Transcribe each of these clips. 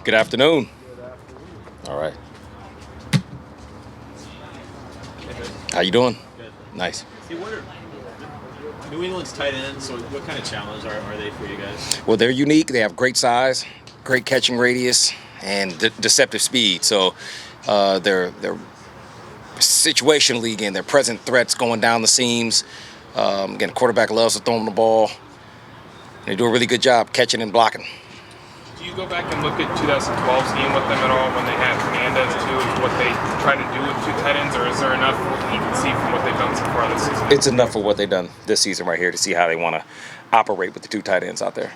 Good afternoon. All right. How you doing? Good. Nice. See, what are New England's tight ends? So, what kind of challenge are they for you guys? Well, they're unique. They have great size, great catching radius, and deceptive speed. So they're situationally, again, they're present threats going down the seams. Again, the quarterback loves to throw them the ball. They do a really good job catching and blocking. Do you go back and look at 2012's game with them at all when they had Hernandez too, what they try to do with two tight ends, or is there enough you can see from what they've done so far this season? It's enough for what they've done this season right here to see how they want to operate with the two tight ends out there.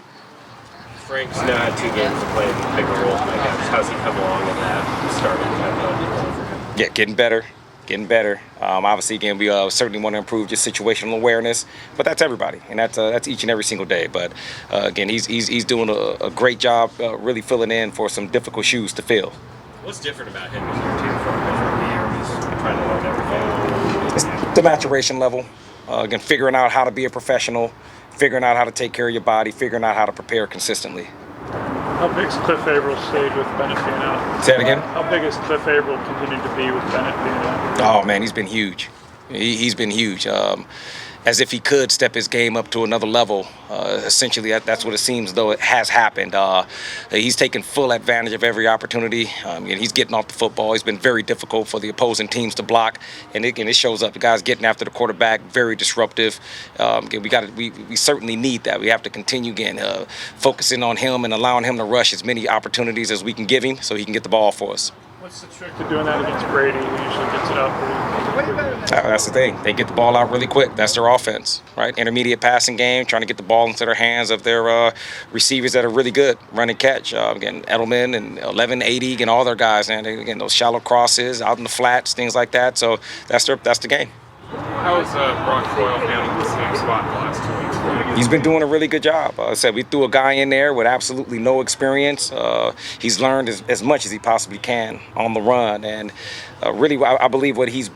Frank's now had 2 games to play a bigger role. How's he come along in that starting for him? Yeah, getting better. Obviously, again, we certainly want to improve just situational awareness, but that's everybody, and that's each and every single day. But again, he's doing a great job, really filling in for some difficult shoes to fill. What's different about him in your team from his rookie year? He's trying to learn everything. It's the maturation level. Again, figuring out how to be a professional, figuring out how to take care of your body, figuring out how to prepare consistently. How big is Cliff Avril stage with Bennett being out? Say that again? How big is Cliff Avril continued to be with Bennett being out? Oh, man, he's been huge. He's been huge. As if he could step his game up to another level. Essentially, that's what it seems though it has happened. He's taken full advantage of every opportunity. And he's getting off the football. He's been very difficult for the opposing teams to block. And it shows up. The guy's getting after the quarterback, very disruptive. Again, we certainly need that. We have to continue focusing on him and allowing him to rush as many opportunities as we can give him so he can get the ball for us. What's the trick to doing that against Brady, who usually gets it out pretty quick? That's the thing. They get the ball out really quick. That's their offense, right? Intermediate passing game, trying to get the ball into their hands of their receivers that are really good, run and catch. Again, Edelman and 11, 80, and all their guys. And again, those shallow crosses out in the flats, things like that. So that's the game. How has Brock Coyle handled the same spot the last 2 weeks? He's been doing a really good job. I said we threw a guy in there with absolutely no experience. He's learned as much as he possibly can on the run, and really, I believe what he's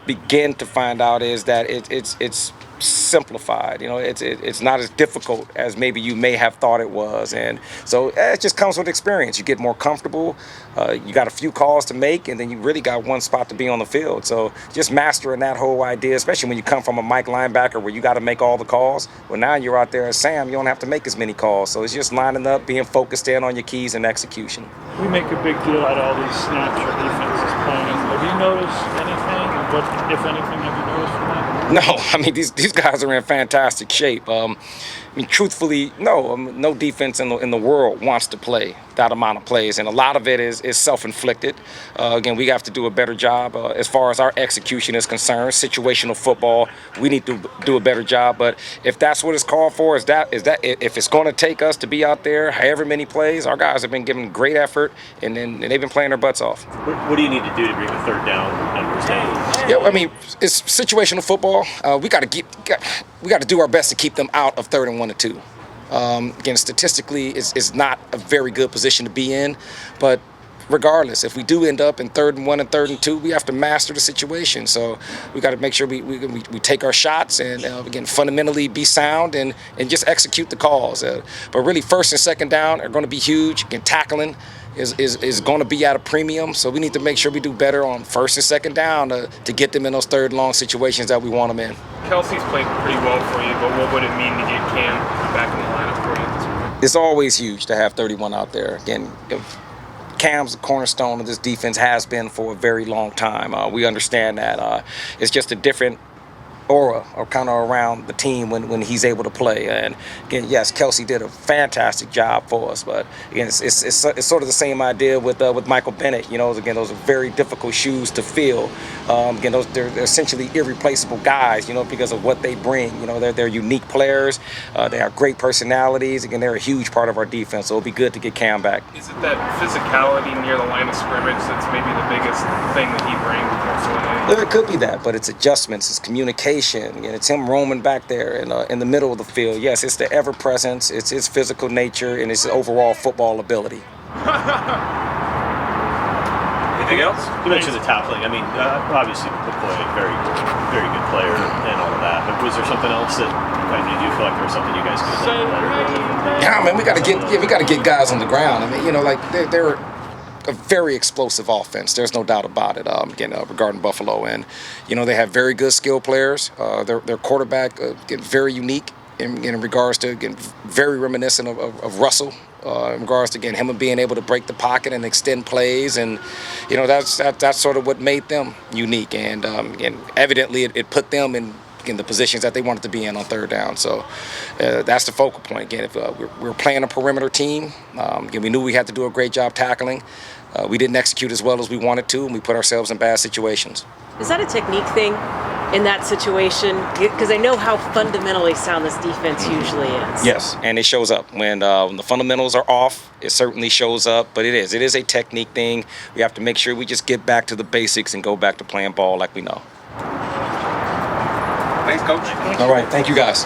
began to find out is that it's simplified. It's not as difficult as maybe you may have thought it was, and so it just comes with experience. You get more comfortable. You got a few calls to make, and then you really got one spot to be on the field. So just mastering that whole idea, especially when you come from a Mike linebacker where you got to make all the calls. Well, now you're out there as Sam, you don't have to make as many calls. So it's just lining up, being focused in on your keys and execution. We make a big deal out of all these snaps your defense is playing. Have you noticed anything? And what, if anything, have you noticed from that? No, I mean these guys are in fantastic shape. Truthfully, no defense in the world wants to play that amount of plays, and a lot of it is self-inflicted. Again, we have to do a better job as far as our execution is concerned. Situational football, we need to do a better job. But if that's what it's called for, is that if it's going to take us to be out there, however many plays, our guys have been giving great effort, and they've been playing their butts off. What do you need to do to bring the third down numbers down? Yeah, I mean, it's situational football. We got to do our best to keep them out of 3rd and 1 or 2. Again, statistically, it's not a very good position to be in, but regardless, if we do end up in 3rd and 1 and 3rd and 2, we have to master the situation. So we got to make sure we take our shots and again fundamentally be sound and just execute the calls. But really, 1st and 2nd down are going to be huge. Again, tackling is going to be at a premium. So we need to make sure we do better on 1st and 2nd down to get them in those 3rd long situations that we want them in. Kelsey's played pretty well for you, but what would it mean to get Cam back in the lineup for you at this point? It's always huge to have 31 out there. Again, Cam's the cornerstone of this defense, has been for a very long time. We understand that. It's just a different aura or kind of around the team when he's able to play. And again, yes, Kelsey did a fantastic job for us, but again, it's sort of the same idea with Michael Bennett. Again, those are very difficult shoes to fill. Again, they're essentially irreplaceable guys, because of what they bring. They're unique players. They have great personalities. Again, they're a huge part of our defense, so it'll be good to get Cam back. Is it that physicality near the line of scrimmage that's maybe the biggest thing that he brings more so than anything? It could be that, but it's adjustments, it's communication. And it's him roaming back there in the middle of the field. Yes, it's the ever-presence, it's his physical nature, and it's overall football ability. Anything else? You mentioned the tackling. I mean, obviously, McCoy, very, very good player and all of that. But was there something else that offended you? Do you feel like there was something you guys could have done better? Yeah, man, we got to get guys on the ground. I mean, like they're a very explosive offense. There's no doubt about it. Again, regarding Buffalo, and they have very good skill players. Their quarterback very unique in regards to, again, very reminiscent of Russell. In regards to, again, him being able to break the pocket and extend plays, and that's sort of what made them unique. And again, evidently it put them in the positions that they wanted to be in on third down. So that's the focal point. Again, if we're playing a perimeter team, again, we knew we had to do a great job tackling. We didn't execute as well as we wanted to, and we put ourselves in bad situations. Is that a technique thing in that situation? Because I know how fundamentally sound this defense usually is. Yes, and it shows up. When the fundamentals are off, it certainly shows up, but it is a technique thing. We have to make sure we just get back to the basics and go back to playing ball like we know. Thanks, Coach. All right, thank you guys.